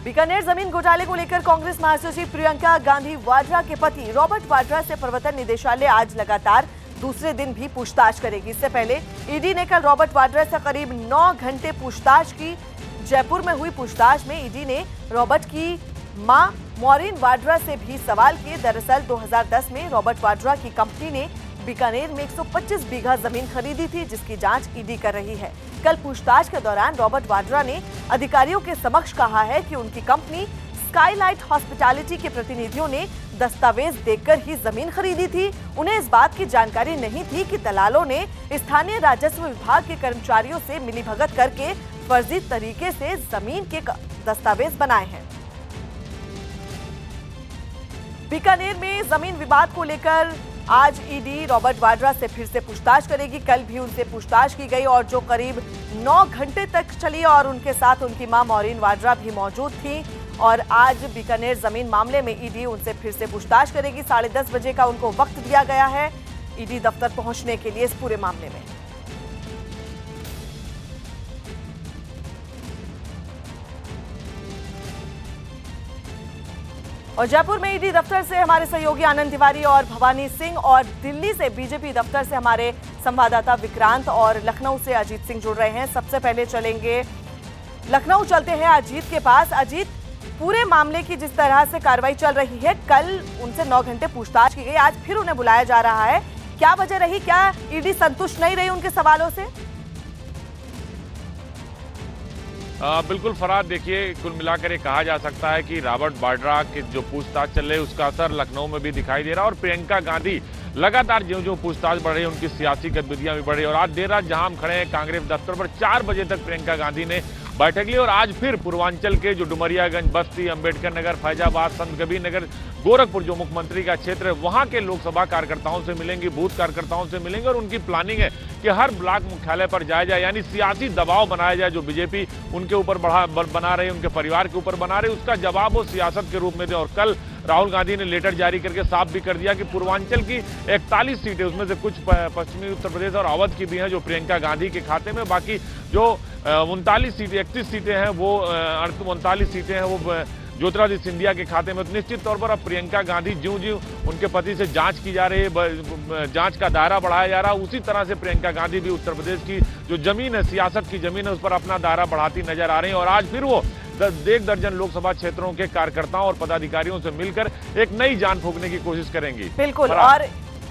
बीकानेर जमीन घोटाले को लेकर कांग्रेस महासचिव प्रियंका गांधी वाड्रा के पति रॉबर्ट वाड्रा से प्रवर्तन निदेशालय आज लगातार दूसरे दिन भी पूछताछ करेगी। इससे पहले ईडी ने कल रॉबर्ट वाड्रा से करीब 9 घंटे पूछताछ की। जयपुर में हुई पूछताछ में ईडी ने रॉबर्ट की मां मॉरिन वाड्रा से भी सवाल किए। दरअसल 2010 में रॉबर्ट वाड्रा की कंपनी ने बीकानेर में 125 बीघा जमीन खरीदी थी, जिसकी जांच ईडी कर रही है। कल पूछताछ के दौरान रॉबर्ट वाड्रा ने अधिकारियों के समक्ष कहा है कि उनकी कंपनी स्काईलाइट हॉस्पिटैलिटी के प्रतिनिधियों ने दस्तावेज देखकर ही जमीन खरीदी थी। उन्हें इस बात की जानकारी नहीं थी कि दलालों ने स्थानीय राजस्व विभाग के कर्मचारियों से मिलीभगत करके फर्जी तरीके से जमीन के दस्तावेज बनाए हैं। बीकानेर में जमीन विवाद को लेकर आज ईडी रॉबर्ट वाड्रा से फिर से पूछताछ करेगी। कल भी उनसे पूछताछ की गई और जो करीब 9 घंटे तक चली और उनके साथ उनकी मां मॉरिन वाड्रा भी मौजूद थी। और आज बीकानेर जमीन मामले में ईडी उनसे फिर से पूछताछ करेगी। 10:30 बजे का उनको वक्त दिया गया है ईडी दफ्तर पहुंचने के लिए इस पूरे मामले में। और जयपुर में ईडी दफ्तर से हमारे सहयोगी आनंद तिवारी और भवानी सिंह और दिल्ली से बीजेपी दफ्तर से हमारे संवाददाता विक्रांत और लखनऊ से अजीत सिंह जुड़ रहे हैं। सबसे पहले चलेंगे लखनऊ, चलते हैं अजीत के पास। अजीत, पूरे मामले की जिस तरह से कार्रवाई चल रही है, कल उनसे 9 घंटे पूछताछ की गई, आज फिर उन्हें बुलाया जा रहा है, क्या वजह रही? क्या ईडी संतुष्ट नहीं रही उनके सवालों से? बिल्कुल फरहाद, देखिए कुल मिलाकर ये कहा जा सकता है कि रॉबर्ट वाड्रा की जो पूछताछ चल रही है उसका असर लखनऊ में भी दिखाई दे रहा है और प्रियंका गांधी लगातार जो पूछताछ बढ़ रही है उनकी सियासी गतिविधियां भी बढ़ रही है। और आज देर रात जहां हम खड़े हैं कांग्रेस दफ्तर पर 4 बजे तक प्रियंका गांधी ने बैठक ली और आज फिर पूर्वांचल के जो डुमरियागंज, बस्ती, अंबेडकर नगर, फैजाबाद, संत कबीर नगर, गोरखपुर जो मुख्यमंत्री का क्षेत्र है वहां के लोकसभा कार्यकर्ताओं से मिलेंगी, बूथ कार्यकर्ताओं से मिलेंगे और उनकी प्लानिंग है कि हर ब्लॉक मुख्यालय पर जाया जाए, यानी सियासी दबाव बनाया जाए जो बीजेपी उनके ऊपर बना रही है, उनके परिवार के ऊपर बना रही है, उसका जवाब वो सियासत के रूप में दे। और कल राहुल गांधी ने लेटर जारी करके साफ भी कर दिया कि पूर्वांचल की 41 सीटें, उसमें से कुछ पश्चिमी उत्तर प्रदेश और अवध की भी हैं जो प्रियंका गांधी के खाते में, बाकी जो 39 सीटें 31 सीटें हैं वो 39 सीटें हैं वो ज्योतिरादित्य सिंधिया के खाते में। तो निश्चित तौर पर अब प्रियंका गांधी ज्यों उनके पति से जांच की जा रही है, जांच का दायरा बढ़ाया जा रहा है, उसी तरह से प्रियंका गांधी भी उत्तर प्रदेश की जो जमीन है, सियासत की जमीन है, उस पर अपना दायरा बढ़ाती नजर आ रही है। और आज फिर वो 1 दर्जन लोकसभा क्षेत्रों के कार्यकर्ताओं और पदाधिकारियों से मिलकर एक नई जान फूंकने की कोशिश करेंगी। बिल्कुल। और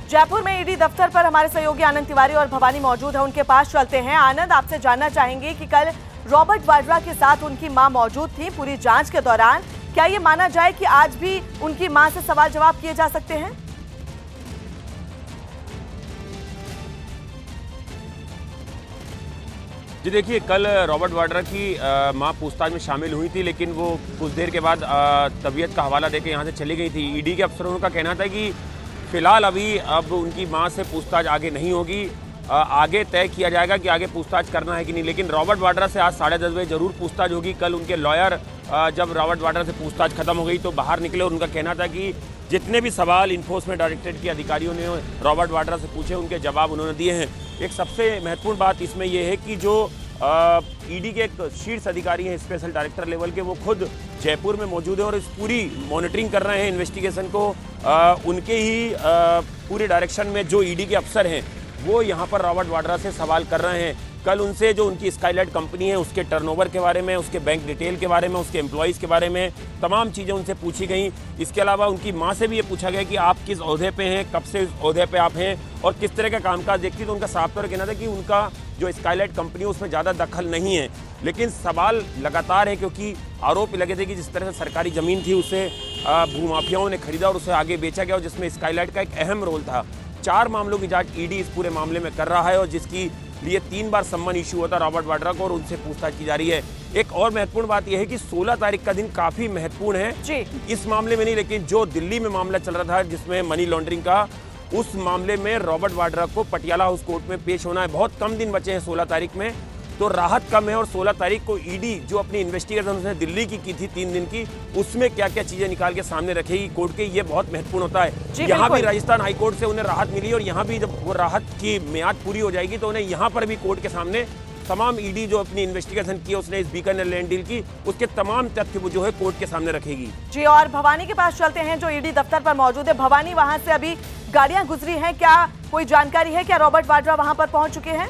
जयपुर में ईडी दफ्तर पर हमारे सहयोगी आनंद तिवारी और भवानी मौजूद है, उनके पास चलते हैं। आनंद, आपसे जानना चाहेंगे कि कल रॉबर्ट वाड्रा के साथ उनकी मां मौजूद थी पूरी जांच के दौरान, क्या ये माना जाए कि आज भी उनकी मां से सवाल जवाब किए जा सकते हैं? जी देखिए, कल रॉबर्ट वाड्रा की मां पूछताछ में शामिल हुई थी, लेकिन वो कुछ देर के बाद तबीयत का हवाला देकर यहाँ से चली गई थी। ईडी के अफसरों का कहना था कि फिलहाल अब उनकी मां से पूछताछ आगे नहीं होगी, आगे तय किया जाएगा कि आगे पूछताछ करना है कि नहीं। लेकिन रॉबर्ट वाड्रा से आज 10:30 बजे जरूर पूछताछ होगी। कल उनके लॉयर जब रॉबर्ट वाड्रा से पूछताछ खत्म हो गई तो बाहर निकले और उनका कहना था कि जितने भी सवाल इन्फोर्समेंट डायरेक्टरेट के अधिकारियों ने रॉबर्ट वाड्रा से पूछे उनके जवाब उन्होंने दिए हैं। एक सबसे महत्वपूर्ण बात इसमें यह है कि जो ईडी के एक शीर्ष अधिकारी हैं स्पेशल डायरेक्टर लेवल के, वो खुद जयपुर में मौजूद है और इस पूरी मॉनिटरिंग कर रहे हैं इन्वेस्टिगेशन को। उनके ही पूरे डायरेक्शन में जो ईडी के अफसर हैं वो यहाँ पर रॉबर्ट वाड्रा से सवाल कर रहे हैं। कल उनसे जो उनकी स्काईलाइट कंपनी है उसके टर्नओवर के बारे में, उसके बैंक डिटेल के बारे में, उसके एम्प्लॉइज़ के बारे में तमाम चीज़ें उनसे पूछी गई। इसके अलावा उनकी मां से भी ये पूछा गया कि आप किस ओहदे पे हैं, कब से इस ओहदे पे आप हैं और किस तरह का कामकाज देखती। तो उनका साफ तौर पर कहना था कि उनका जो स्काईलाइट कंपनी है उसमें ज़्यादा दखल नहीं है। लेकिन सवाल लगातार है क्योंकि आरोप लगे थे कि जिस तरह से सरकारी ज़मीन थी उसे भूमाफियाओं ने खरीदा और उसे आगे बेचा गया और जिसमें स्काईलाइट का एक अहम रोल था। 4 मामलों की जांच ईडी इस पूरे मामले में कर रहा है और जिसकी लिए 3 बार सम्मन इशू होता रॉबर्ट वाड्रा को और उनसे पूछताछ की जा रही है। एक और महत्वपूर्ण बात यह है कि 16 तारीख का दिन काफी महत्वपूर्ण है जी। इस मामले में नहीं, लेकिन जो दिल्ली में मामला चल रहा था जिसमें मनी लॉन्ड्रिंग का, उस मामले में रॉबर्ट वाड्रा को पटियाला हाउस कोर्ट में पेश होना है। बहुत कम दिन बचे हैं 16 तारीख में, तो राहत कम है। और 16 तारीख को ईडी जो अपनी इन्वेस्टिगेशन उसने दिल्ली की थी 3 दिन की, उसमें क्या क्या चीजें निकाल के सामने रखेगी कोर्ट के, ये बहुत महत्वपूर्ण होता है। यहाँ भी राजस्थान हाईकोर्ट से उन्हें राहत मिली और यहाँ भी जब वो राहत की मियाद पूरी हो जाएगी तो उन्हें यहाँ पर भी कोर्ट के सामने तमाम ईडी जो अपनी इन्वेस्टिगेशन की है उसने इस बीकानेर लैंड डील की, उसके तमाम तथ्य वो जो है कोर्ट के सामने रखेगी। जी, और भवानी के पास चलते हैं जो ईडी दफ्तर पर मौजूद है। भवानी, वहां से अभी गाड़ियां गुजरी हैं, क्या कोई जानकारी है? क्या रॉबर्ट वाड्रा वहां पर पहुंच चुके हैं?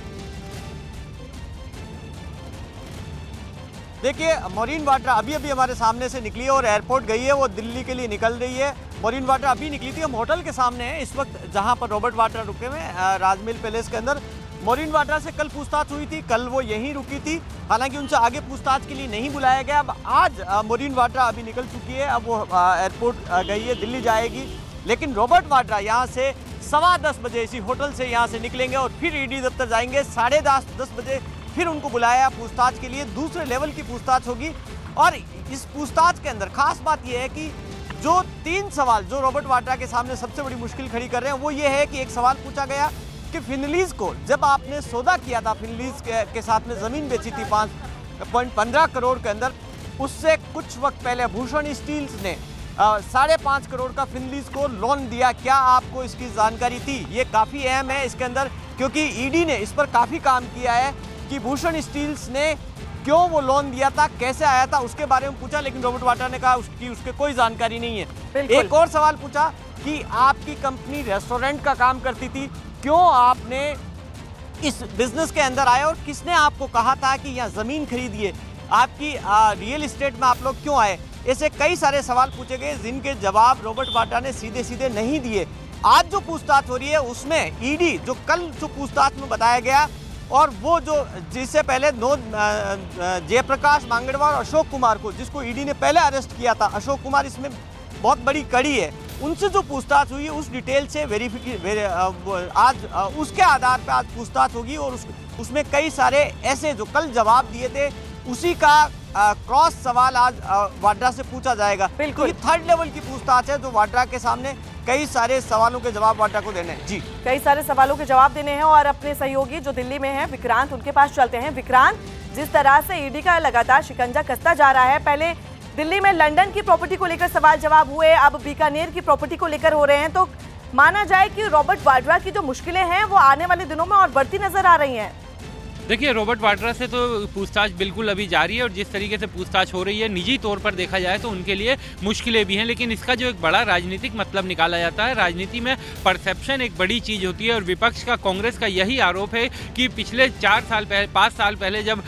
देखिए, मॉरीन वाड्रा अभी हमारे सामने से निकली है और एयरपोर्ट गई है, वो दिल्ली के लिए निकल रही है। मॉरीन वाड्रा अभी निकली थी, हम होटल के सामने हैं इस वक्त जहां पर रॉबर्ट वाड्रा रुके हुए राजमहल पैलेस के अंदर। मॉरीन वाड्रा से कल पूछताछ हुई थी, कल वो यहीं रुकी थी, हालांकि उनसे आगे पूछताछ के लिए नहीं बुलाया गया। अब आज मॉरीन वाड्रा अभी निकल चुकी है, अब वो एयरपोर्ट गई है, दिल्ली जाएगी। लेकिन रॉबर्ट वाड्रा यहाँ से 10:15 बजे इसी होटल से यहाँ से निकलेंगे और फिर ईडी दफ्तर जाएंगे। 10:30 बजे फिर उनको बुलाया पूछताछ के लिए, दूसरे लेवल की पूछताछ होगी। और इस पूछताछ के अंदर खास बात यह है कि जो 3 सवाल जो रॉबर्ट वाड्रा के सामने सबसे बड़ी मुश्किल खड़ी कर रहे हैं वो ये है कि एक सवाल पूछा गया कि फिनलीज को जब आपने सौदा किया था, फिनलीज के साथ में ज़मीन बेची थी 5.15 करोड़ के अंदर, उससे कुछ वक्त पहले भूषण स्टील्स ने 5.5 करोड़ का फिनलीज को लोन दिया। क्या आपको इसकी जानकारी थी? ये काफ़ी अहम है इसके अंदर, क्योंकि ईडी ने इस पर काफ़ी काम किया है कि भूषण स्टील्स ने क्यों वो लोन दिया था, कैसे आया था, उसके बारे में पूछा। लेकिन रॉबर्ट वाड्रा ने कहा उसके कोई जानकारी नहीं है। एक और सवाल पूछा कि आपकी कंपनी रेस्टोरेंट का काम करती थी, क्यों आपने इस बिजनेस के अंदर आए और किसने आपको कहा था कि यहाँ ज़मीन खरीदिए, आपकी रियल इस्टेट में आप लोग क्यों आए? ऐसे कई सारे सवाल पूछे गए जिनके जवाब रॉबर्ट वाड्रा ने सीधे सीधे नहीं दिए। आज जो पूछताछ हो रही है उसमें ईडी जो कल जो पूछताछ में बताया गया और वो जो जिससे पहले जयप्रकाश मांगड़वार और अशोक कुमार को, जिसको ईडी ने पहले अरेस्ट किया था, अशोक कुमार इसमें बहुत बड़ी कड़ी है, उनसे जो पूछताछ हुई उस डिटेल से आज उसके आधार पर आज पूछताछ होगी। और उसमें कई सारे ऐसे जो कल जवाब दिए थे उसी का क्रॉस सवाल आज वाड्रा से पूछा जाएगा। बिल्कुल, तो 3rd लेवल की पूछताछ है जो वाड्रा के सामने कई सारे सवालों के जवाब वाड्रा को देने हैं। जी, कई सारे सवालों के जवाब देने हैं और अपने सहयोगी जो दिल्ली में हैं विक्रांत, उनके पास चलते हैं। विक्रांत, जिस तरह से ईडी का लगातार शिकंजा कसता जा रहा है, पहले दिल्ली में लंदन की प्रॉपर्टी को लेकर सवाल जवाब हुए, अब बीकानेर की प्रॉपर्टी को लेकर हो रहे हैं, तो माना जाए कि रॉबर्ट वाड्रा की जो मुश्किलें हैं वो आने वाले दिनों में और बढ़ती नजर आ रही हैं। देखिए, रॉबर्ट वाड्रा से तो पूछताछ बिल्कुल अभी जारी है और जिस तरीके से पूछताछ हो रही है निजी तौर पर देखा जाए तो उनके लिए मुश्किलें भी हैं, लेकिन इसका जो एक बड़ा राजनीतिक मतलब निकाला जाता है, राजनीति में परसेप्शन एक बड़ी चीज़ होती है। और विपक्ष का, कांग्रेस का यही आरोप है कि पिछले 5 साल पहले जब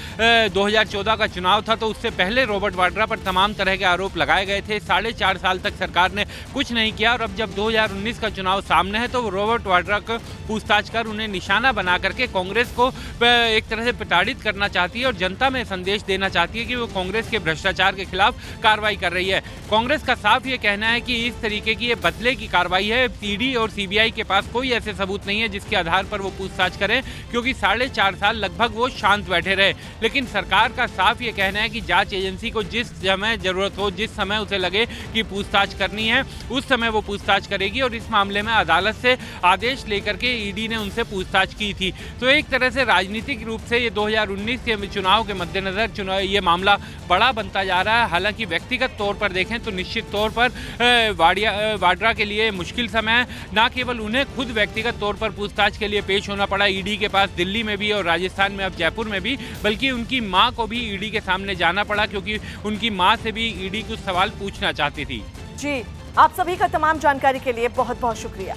2014 का चुनाव था तो उससे पहले रॉबर्ट वाड्रा पर तमाम तरह के आरोप लगाए गए थे। 4.5 साल तक सरकार ने कुछ नहीं किया और अब जब 2019 का चुनाव सामने है तो रॉबर्ट वाड्रा को पूछताछ कर उन्हें निशाना बना करके कांग्रेस को एक तरह से प्रताड़ित करना चाहती है और जनता में संदेश देना चाहती है कि वो कांग्रेस के भ्रष्टाचार के खिलाफ कार्रवाई कर रही है। कांग्रेस का साफ ये कहना है कि इस तरीके की ये बदले की कार्रवाई है। ईडी और सीबीआई के पास कोई ऐसे सबूत नहीं है जिसके आधार पर वो पूछताछ करें, क्योंकि 4.5 साल लगभग वो शांत बैठे रहे। लेकिन सरकार का साफ ये कहना है कि जांच एजेंसी को जिस समय जरूरत हो, जिस समय उसे लगे कि पूछताछ करनी है, उस समय वो पूछताछ करेगी। और इस मामले में अदालत से आदेश लेकर के ईडी ने उनसे पूछताछ की थी। तो एक तरह से राजनीतिक रूप से ये 2019 के चुनाव के मद्देनजर ये मामला बड़ा बनता जा रहा है। हालांकि व्यक्तिगत तौर पर देखें तो निश्चित तौर पर वाड्रा के लिए मुश्किल समय है। ना केवल उन्हें खुद व्यक्तिगत तौर पर पूछताछ के लिए पेश होना पड़ा ईडी के पास, दिल्ली में भी और राजस्थान में, अब जयपुर में भी, बल्कि उनकी मां को भी ईडी के सामने जाना पड़ा, क्योंकि उनकी मां से भी ईडी कुछ सवाल पूछना चाहती थी। जी, आप सभी का तमाम जानकारी के लिए बहुत बहुत शुक्रिया।